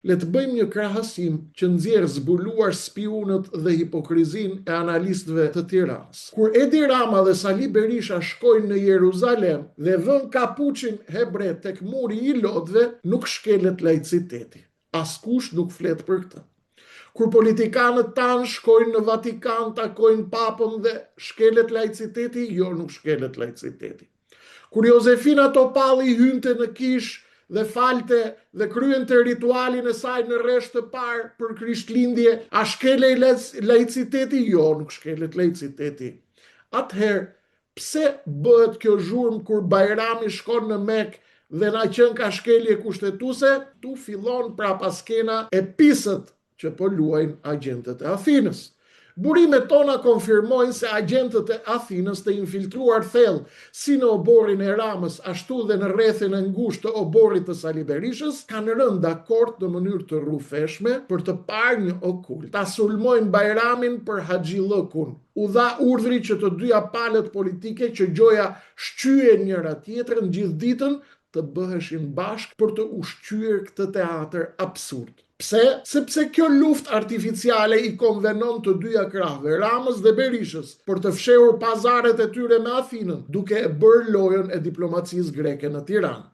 Le të bëjmë një krahasim që nxjerr zbuluar spionët dhe hipokrizin e analistëve të Tiranës. Kur Edi Rama dhe Sali Berisha shkojnë në Jeruzalem dhe vën kapuçin hebre tek muri i lotëve, nuk shkelet laiciteti. Askush nuk flet për këtë. Kur politikanët tanë shkojnë në Vatikan, takojnë papën dhe shkelet laiciteti, jo, nuk shkelet laiciteti. Kur Josefina Topalli hynte në Kish dhe falte dhe kryente ritualin e saj në rresht të parë për Krishtlindje, a shkelej laiciteti? Jo, nuk shkelet laiciteti. Atëherë, pse bëhet kjo zhurmë kur Bajrami shkon në Mekë dhe na qen ka shkelje kushtetuese? Tu fillon prapa skena e pisët që po luajnë agjentët e Athinës. Burimet tona konfirmojnë se agjentët e Athinës të infiltruar thellë si në oborin e Ramës, ashtu dhe në rrethin e ngushtë të oborit të Sali Berishës, kanë rënë dakord në mënyrë të rrufeshme për të parë një okult. Ta sulmojnë Bajramin për Haxhillëkun. U dha urdhri që të dyja palët politike që gjoja shqyen njëra tjetrën gjithë ditën të bëheshin bashkë për të ushqyer këtë teatër absurd. Pse? Sepse kjo luftë artificiale i konvenon të dyja krahëve, Ramës dhe Berishës, për të fshehur pazaret e tyre me Athinën, duke e bërë lojën e diplomacisë greke në Tiranë.